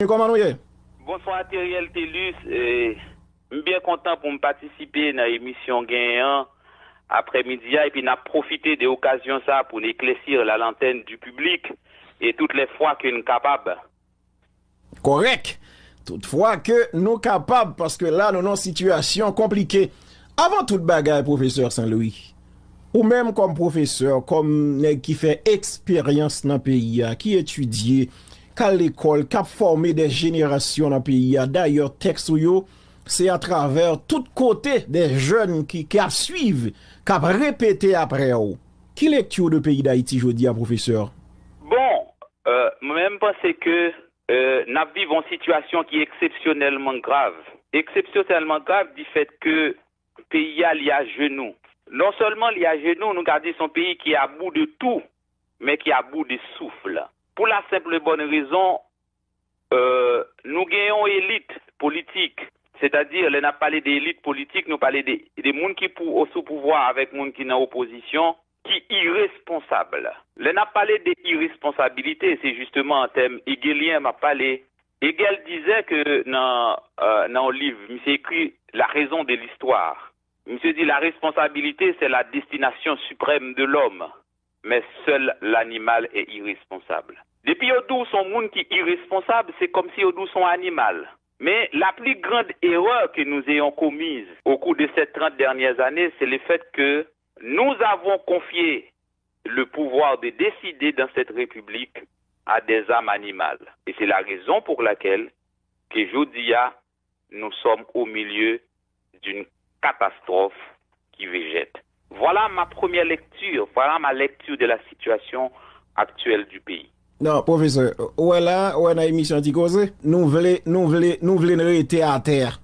Comment nous est? Bonsoir Thériel Tellus. Je suis bien content pour me participer dans l'émission gagnant après-midi et puis n'a profité de l'occasion ça pour éclaircir la lanterne du public et toutes les fois que nous sommes capables. Correct. Toutefois que nous sommes capables parce que là nous avons une situation compliquée. Avant toute bagaille, professeur Saint-Louis, ou même comme professeur, comme qui fait expérience dans le pays, qui étudie, qu'à l'école, qui a formé des générations dans le pays. D'ailleurs, texte c'est à travers tout côté des jeunes qui suivent, qui a répété après eux. Qui lecture de pays d'Haïti, je dis à professeur? Bon, moi-même pense que nous vivons une situation qui est exceptionnellement grave. Exceptionnellement grave du fait que le pays est à genoux. Non seulement il est à genoux, nous gardons son pays qui est à bout de tout, mais qui est à bout de souffle. Pour la simple bonne raison, nous gagnons élite politique. C'est-à-dire, on a parlé d'élite politique, nous parlons des gens qui sont sous pouvoir avec des gens qui sont en opposition, qui sont irresponsables. On a parlé d'irresponsabilité, c'est justement un thème hegelien m'a parlé. Hegel disait que dans un livre, il s'est écrit La raison de l'histoire. Il se dit la responsabilité, c'est la destination suprême de l'homme. Mais seul l'animal est irresponsable. Depuis au son monde qui est irresponsable, c'est comme si au son animal. Mais la plus grande erreur que nous ayons commise au cours de ces 30 dernières années, c'est le fait que nous avons confié le pouvoir de décider dans cette République à des âmes animales. Et c'est la raison pour laquelle que aujourd'hui, nous sommes au milieu d'une catastrophe qui végète. Voilà ma première lecture, voilà ma lecture de la situation actuelle du pays. Non, professeur, où est là, où est la émission Anticosé? Nous voulons rester à terre.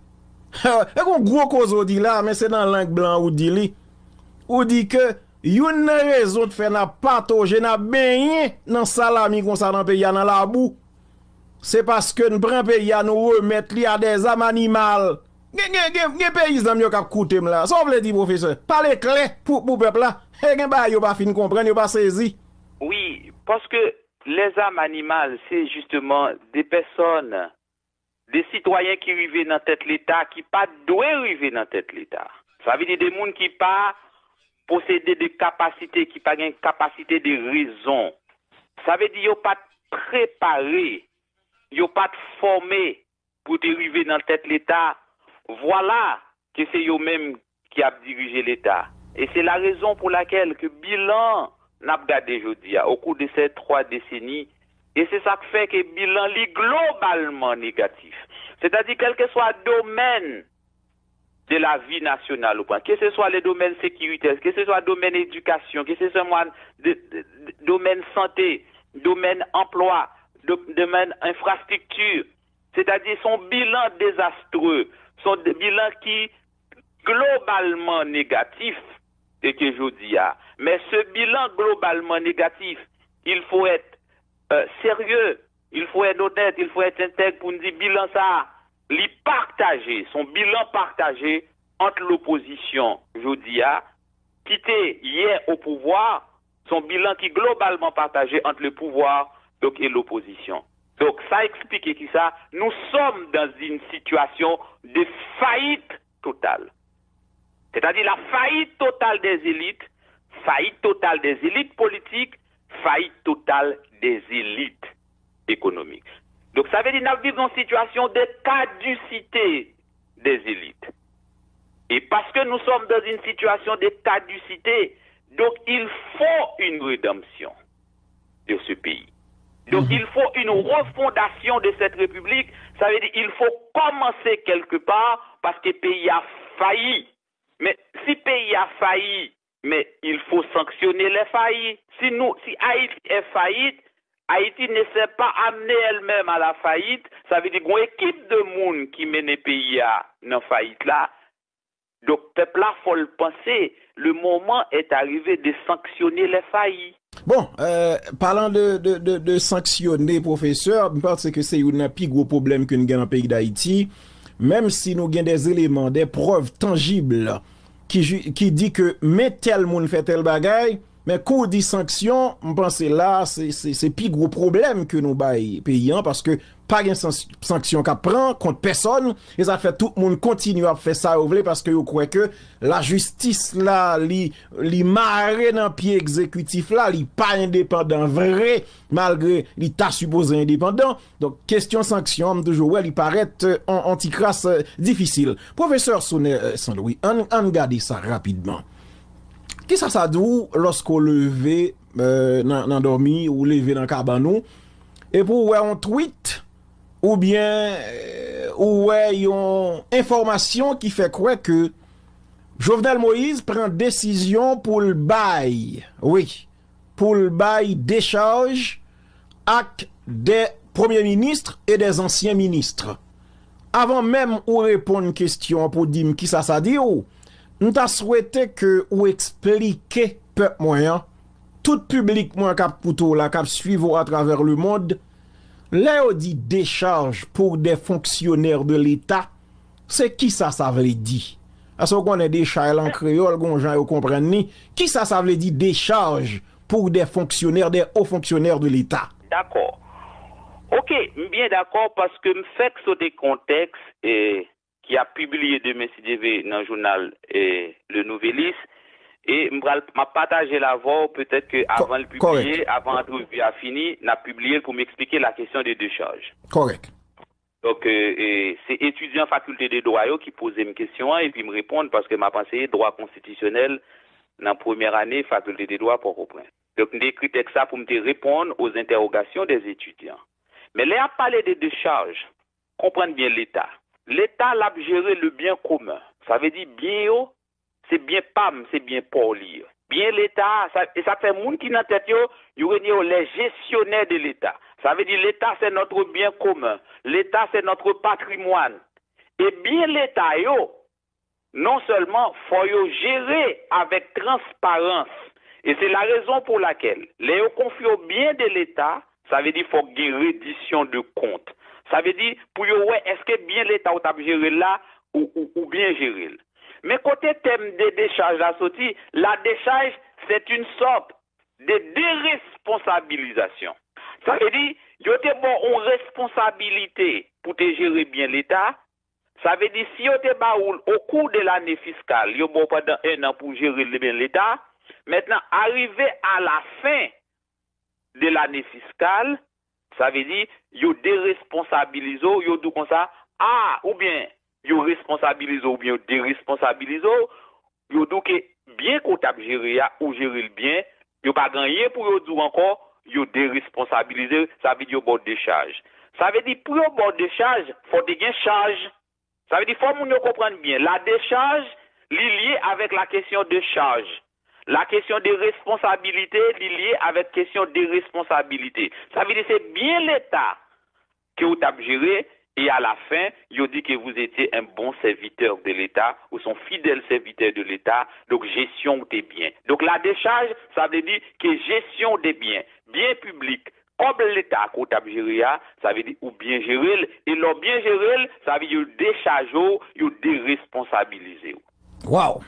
Et qu'on gros cause dit là, mais c'est dans la langue blanc ou dit ou dit que une raison de faire n'a patauger n'a baigné dans salami comme ça dans pays dans la boue. C'est parce que nous prenons pays à nous remettre li à des âmes animales. Gen paysans yo k'ap koute là. Ça veut dire professeur, parler clair pour peuple là. Et gen ba yo pas fin comprendre, yo pas saisi. Oui, parce que les âmes animales, c'est justement des personnes, des citoyens qui arrivent dans tête l'État, qui pas doivent arriver dans tête l'État. Ça veut dire des gens qui pas posséder des capacités, qui pas une capacité de raison. Ça veut dire qu'ils pas préparé, ils pas formé pour arriver dans tête l'État. Voilà que c'est eux-mêmes qui a dirigé l'État. Et c'est la raison pour laquelle que bilan n'a pas gardé aujourd'hui au cours de ces 3 décennies. Et c'est ça qui fait que le bilan est globalement négatif. C'est-à-dire quel que soit le domaine de la vie nationale, que ce soit les domaines sécuritaires, que ce soit le domaine éducation, que ce soit le domaine santé, domaine emploi, domaine infrastructure, c'est-à-dire son bilan désastreux, son bilan qui globalement négatif, et que je dis. Mais ce bilan globalement négatif, il faut être sérieux, il faut être honnête, il faut être intègre pour nous dire bilan ça, li partager, son bilan partagé entre l'opposition, je dis, qui était hier au pouvoir, son bilan qui est globalement partagé entre le pouvoir donc, et l'opposition. Donc ça explique qui ça, nous sommes dans une situation de faillite totale. C'est-à-dire la faillite totale des élites, faillite totale des élites politiques, faillite totale des élites économiques. Donc ça veut dire que nous vivons dans une situation de caducité des élites. Et parce que nous sommes dans une situation de caducité, donc il faut une rédemption de ce pays. Donc il faut une refondation de cette République. Ça veut dire qu'il faut commencer quelque part parce que le pays a failli. Mais si le pays a failli, mais il faut sanctionner les faillis. Si Haïti est faillite, Haïti ne s'est pas amené elle-même à la faillite. Ça veut dire qu'il y a une équipe de monde qui mène le pays à la faillite là. Donc, le peuple là, il faut le penser. Le moment est arrivé de sanctionner les faillis. Bon, parlant de sanctionner, professeur, je pense que c'est un plus gros problème que nous avons dans le pays d'Haïti. Même si nous avons des éléments, des preuves tangibles qui dit que mais tel monde fait tel bagaille, Mais quand on dit sanction, je pense que là, c'est plus gros problème que nous bail payants parce que pas de sanction qu'à prend contre personne et ça fait tout le monde continue à faire ça parce que vous croyez que la justice là, li marre dans pied exécutif là, li pas indépendant vrai malgré li ta supposé indépendant. Donc question sanction, toujours ouais, il paraît anti-crasse difficile. Professeur Saint-Louis, on regarde ça rapidement. Qui ça dit lorsqu'on levé dans dormi ou levé dans cabanou et pour ouais on tweet ou bien ouais yon information qui fait quoi que Jovenel Moïse prend décision pour le bail, oui, pour le bail décharge acte des premiers ministres et des anciens ministres. Avant même ou répondre une question pour dire qui ça dit ou nous t'a souhaité que ou expliquer peuple moyen tout public moins cap couteau la cap suivre à travers le monde. Là on dit décharge pour des fonctionnaires de l'État, c'est qui ça veut dire? Parce qu'on est décharge en créole, gon gens yo comprennent ni qui ça veut dire décharge pour des fonctionnaires, des hauts fonctionnaires de l'État. D'accord. OK, bien d'accord parce que me fait que des contextes et qui a publié demain CDV dans le journal Le Nouvelliste et m'a partagé la voix peut-être que avant le publier, avant l'entrevue a fini, n'a publié pour m'expliquer la question des décharges. Correct. Donc c'est étudiant faculté de droit qui posait une question et puis me répondre parce que m'a pensé droit constitutionnel dans première année faculté de droit pour reprendre. Donc j'ai écrit ça pour me répondre aux interrogations des étudiants. Mais là à parler des décharges, comprendre bien l'État. L'État l'a géré le bien commun. Ça veut dire bien yo, c'est bien PAM, c'est bien poli. Bien l'État, et ça fait moun qui dans tête yo, les gestionnaires de l'État. Ça veut dire l'État c'est notre bien commun. L'État c'est notre patrimoine. Et bien l'État yo, non seulement faut yo gérer avec transparence. Et c'est la raison pour laquelle les yo confient au bien de l'État, ça veut dire faut une reddition de compte. Ça veut dire, pour yo, ouais, est-ce que bien l'État a géré là ou bien géré? Mais côté thème de décharge la sortie, la décharge, c'est une sorte de déresponsabilisation. Ça veut dire, yo te bon une responsabilité pour te gérer bien l'État. Ça veut dire, si yo te baoul au cours de l'année fiscale, yo bon pendant un an pour gérer bien l'État, maintenant, arrivé à la fin de l'année fiscale, ça veut dire, yo déresponsabilise, yo dit comme ça, ou bien, yo responsabilise, ou bien, déresponsabilise, yo dit que bien qu'on tape gérer ou gérer le bien, yo pas gagné pour yo dire encore, yo déresponsabilise, ça veut dire yo bord de charge. Ça veut dire, pour yo bord de charge, faut de gain charge. Ça veut dire, faut moun yo comprendre bien, la décharge, liée avec la question de charge. La question des responsabilités liée avec la question des responsabilités. Ça veut dire que c'est bien l'État que vous avez géré et à la fin, il dit que vous étiez un bon serviteur de l'État ou son fidèle serviteur de l'État, donc gestion des biens. Donc la décharge, ça veut dire que gestion des biens publics, comme l'État que vous avez géré, ça veut dire ou bien gérer, et le bien gérer, ça veut dire décharger ou déresponsabiliser. Wow!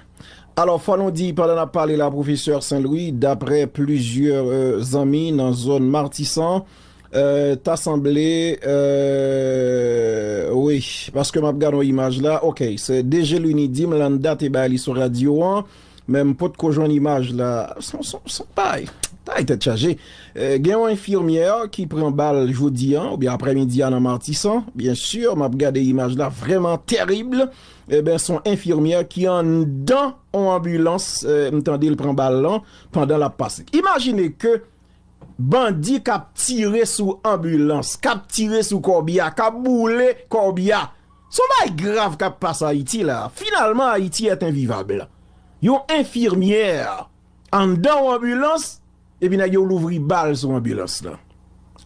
Alors, faut nous dire, pendant qu'on a parlé la professeur Saint-Louis, d'après plusieurs amis dans la zone Martissan, t'as semblé, oui, parce que m'a regardé l'image là, ok, c'est DG Lunidim, l'anda te bali sur radio 1, même pas de qu'on image là, sont pareil. T'as été chargé. Il y a une infirmière qui prend balle jeudi ou bien après-midi dans Martissan. Bien sûr, m'a regardé l'image là vraiment terrible. Eh ben, son infirmière qui en dans en ambulance, m'entendez, il prend balle là pendant la passe. Imaginez que bandit cap tiré sous ambulance, cap tiré sous Corbia, cap boulé Corbia. C'est pas grave cap passe à Haïti là. Finalement, Haïti est invivable. Yon infirmière en dans ambulance. Et puis, il y a ouvri balle sur l'ambulance là.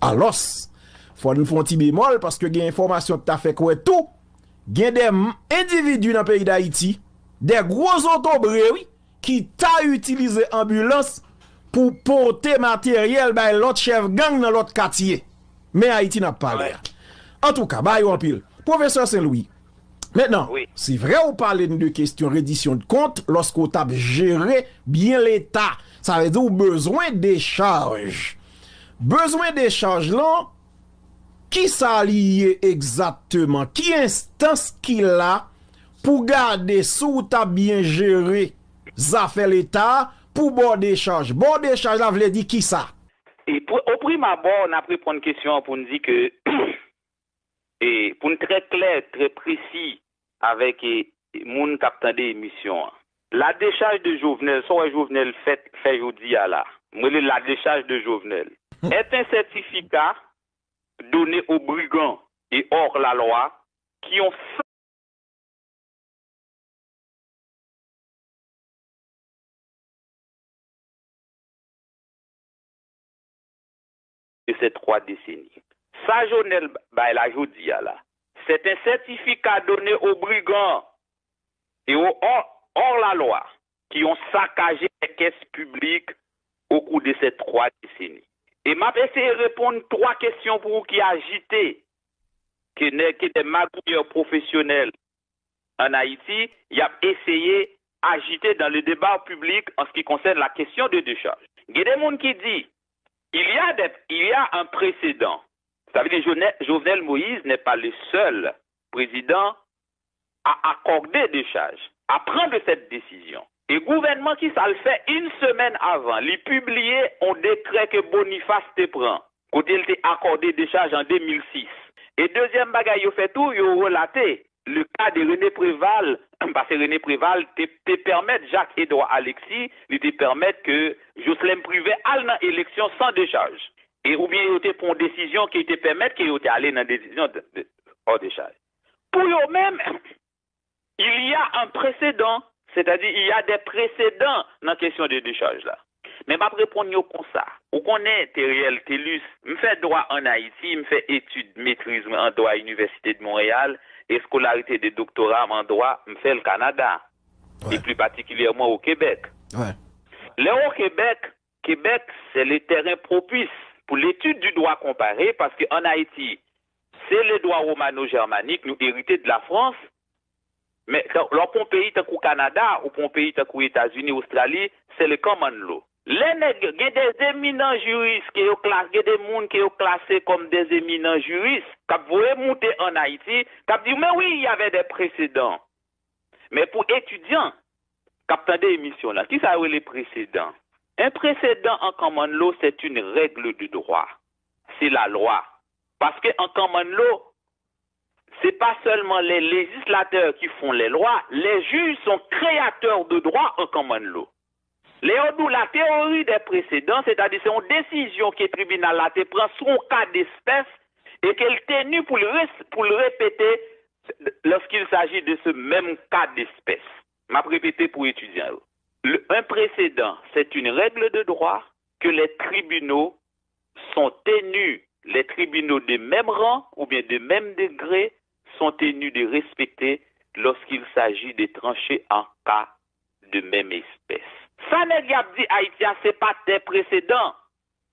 Alors, faut nous faire un petit bémol parce que il y a une information qui a fait quoi tout. Il y a des individus dans le pays d'Haïti, des gros autobrés, oui, qui t'a utilisé ambulance pour porter matériel by l'autre chef gang dans l'autre quartier. Mais Haïti n'a pas l'air. En tout cas, bah, en pile. Professeur Saint-Louis, Maintenant, Oui. c'est vrai, on parle de question reddition de compte lorsqu'on tape gérer bien l'État. Ça veut dire ou besoin des charges. Besoin des charges là, qui s'allie exactement? Qui instance qu'il a pour garder sous ta bien géré ça fait l'État pour bord des charges? Bord des charges, là, veut dire qui ça? Et au prime abord, on a pris pour une question pour nous dire que, et pour nous très clair, très précis, avec moun captant des émissions, la décharge de Jovenel, soit Jovenel fait aujourd'hui là, la décharge de Jovenel, est un certificat donné aux brigands et hors la loi qui ont de ces 3 décennies. Ça, Jovenel, la jodi là, c'est un certificat donné aux brigands et aux hors la loi qui ont saccagé les caisses publiques au cours de ces 3 décennies. Et m'a essayé de répondre 3 questions pour vous qui agitaient, qui des magouilleurs professionnels en Haïti, il a essayé d'agiter dans le débat public en ce qui concerne la question de décharge. Il y a des gens qui disent il y a un précédent. Ça veut dire que Jovenel Moïse n'est pas le seul président à accorder des charges, à prendre cette décision. Et le gouvernement qui ça le fait une semaine avant, il publié un décret que Boniface te prend, quand il t'a accordé des charges en 2006. Et deuxième bagaille, il fait tout, il a relaté le cas de René Préval, parce que René Préval te permet, Jacques-Edouard Alexis, il te permet que Jocelyn Privé aille dans l'élection sans décharge. Et ou bien il te prend une décision qui te permet qu'il te aller dans une décision hors décharge. Pour eux-mêmes, il y a un précédent, c'est-à-dire il y a des précédents dans la question de décharge là. Mais pas répondre comme ça. Ou connaît Teriel Telus, me fait droit en Haïti, me fait études maîtrise en droit à l'Université de Montréal et scolarité de doctorat en droit, me fait le Canada. Ouais. Et plus particulièrement au Québec. Ouais. Là au Québec, c'est le terrain propice pour l'étude du droit comparé parce qu'en Haïti, c'est le droit romano-germanique, nous hérité de la France. Mais lorsqu'on pays tant qu'au Canada ou qu'on pays tant qu'aux États-Unis, Australie, c'est le common law. Il y a des éminents juristes qui ont classé, des gens qui ont classé comme des éminents juristes, qui voulaient monter en Haïti, qui disent, mais oui, il y avait des précédents. Mais pour étudiants, qui attendent des émissions là, qui savent les précédents? Un précédent en common law, c'est une règle de droit. C'est la loi. Parce qu'en common law, ce n'est pas seulement les législateurs qui font les lois, les juges sont créateurs de droit en common law. Léodou, la théorie des précédents, c'est-à-dire c'est une décision que le tribunal a prend son cas d'espèce et qu'elle est tenue pour le répéter lorsqu'il s'agit de ce même cas d'espèce. M'a répété pour étudiants. Un précédent, c'est une règle de droit que les tribunaux sont tenus, les tribunaux de même rang ou bien de même degré sont tenus de respecter lorsqu'il s'agit de trancher en cas de même espèce. Ça n'est pas dit Haïti, ce n'est pas des précédents.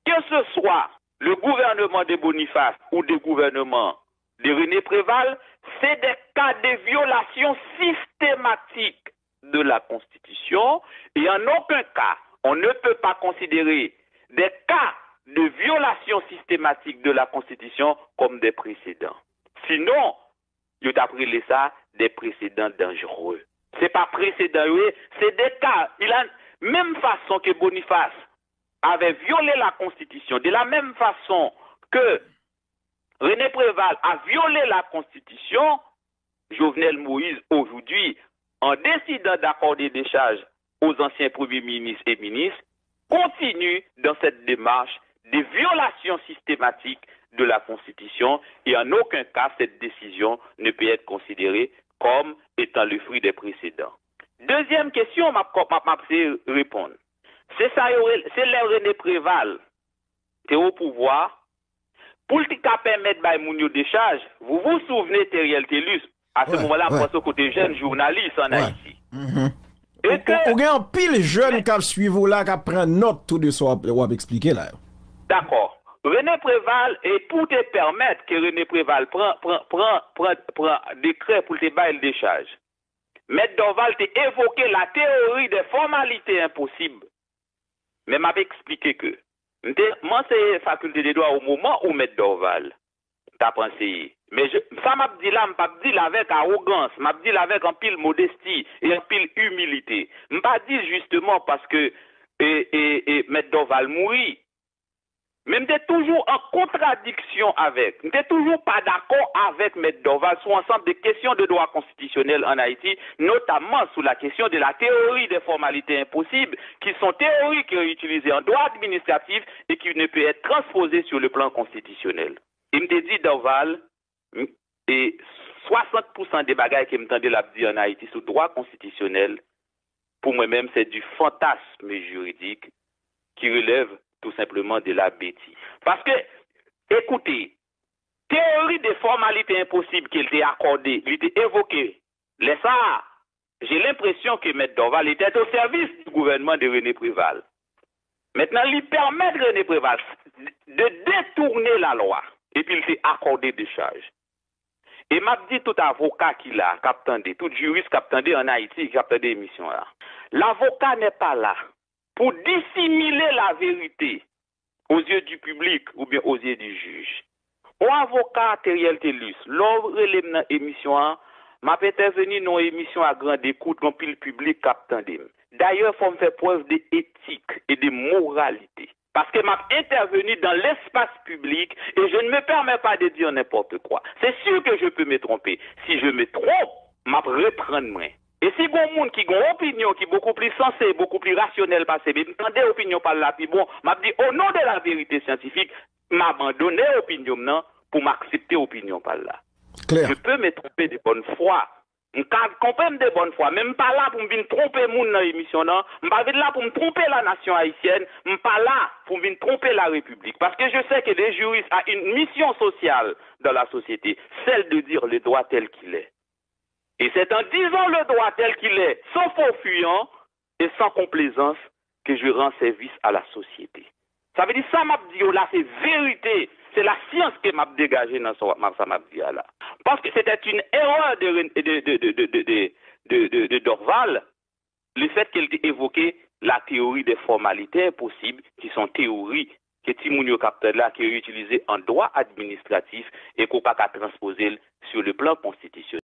Que ce soit le gouvernement de Boniface ou le gouvernement de René Préval, c'est des cas de violation systématique de la Constitution et en aucun cas, on ne peut pas considérer des cas de violation systématique de la Constitution comme des précédents. Sinon, il y a appelé ça des précédents dangereux. Ce n'est pas précédent, c'est des cas. Il a même façon que Boniface avait violé la Constitution, de la même façon que René Préval a violé la Constitution, Jovenel Moïse aujourd'hui, en décidant d'accorder des charges aux anciens premiers ministres et ministres, continue dans cette démarche de violation systématique de la Constitution et en aucun cas cette décision ne peut être considérée comme étant le fruit des précédents. Deuxième question, m'a répondre. C'est ça, c'est le René Préval qui est au pouvoir pour le permettre de moun des charges. Vous vous souvenez, Teriel Telus, à ce moment-là, parce que côté jeune journaliste en Haïti. Et que on a un pile jeune qui suivent là, qui prend note tout de ça, on va expliquer là. D'accord. René Préval, et pour te permettre que René Préval prend décret pour te bailler le décharge, Maître Dorval t'a évoqué la théorie des formalités impossibles. Mais m'a expliqué que, moi c'est faculté des droits au moment où Maître Dorval t'a pensé. Mais ça m'a dit là, m'a dit là avec arrogance, m'a dit là avec un pile modestie et un pile humilité. M'a dit justement parce que Maître Dorval mourit. Mais je suis toujours en contradiction avec, je suis toujours pas d'accord avec Maître Dorval sur ensemble des questions de droit constitutionnel en Haïti, notamment sur la question de la théorie des formalités impossibles, qui sont théories qui sont utilisées en droit administratif et qui ne peuvent être transposées sur le plan constitutionnel. Il me dit Dorval, et 60% des bagages qui me tendaient la dire en Haïti sur droit constitutionnel, pour moi-même, c'est du fantasme juridique qui relève tout simplement de la bêtise. Parce que, écoutez, théorie des formalités impossibles qu'il t'a accordée, il t'a évoqué, ça, j'ai l'impression que Maître Dorval était au service du gouvernement de René Préval. Maintenant, il permet de René Préval de détourner la loi, et puis il t'a accordé des charges. Et m'a dit tout avocat qu'il a, tout juriste qui en Haïti, qui a l'émission là. L'avocat n'est pas là pour dissimuler la vérité aux yeux du public ou bien aux yeux du juge. Au avocat Teriel Telus, lors de l'émission, m'a intervenu dans l'émission à grande écoute, dans le public qui. D'ailleurs, il faut me faire preuve d'éthique et de moralité. Parce que m'a intervenu dans l'espace public et je ne me permets pas de dire n'importe quoi. C'est sûr que je peux me tromper. Si je me trompe, m'a reprendre moi. Et si bon monde qui a une opinion qui est beaucoup plus sensée, beaucoup plus rationnelle, parce que m'entendez opinion par là, puis bon, m'a dit au nom de la vérité scientifique, m'abandonner opinion non pour m'accepter opinion par là. Claire. Je peux me tromper de bonne foi. Je comprends de bonne foi. Même pas là pour me tromper moun dans l'émission, non. Je pas là pour me tromper la nation haïtienne. Je pas là pour me tromper la République. Parce que je sais que les juristes ont une mission sociale dans la société, celle de dire le droit tel qu'il est. Et c'est en disant le droit tel qu'il est, sans faux fuyant et sans complaisance, que je rends service à la société. Ça veut dire ça m'a dit là, c'est vérité. C'est la science qui m'a dégagé dans ça m'a dit là. Parce que c'était une erreur de Dorval, le fait qu'elle ait évoqué la théorie des formalités impossibles, qui sont théories que Timounio Capteur là, qui est utilisée en droit administratif et qu'on n'a pas transposer sur le plan constitutionnel.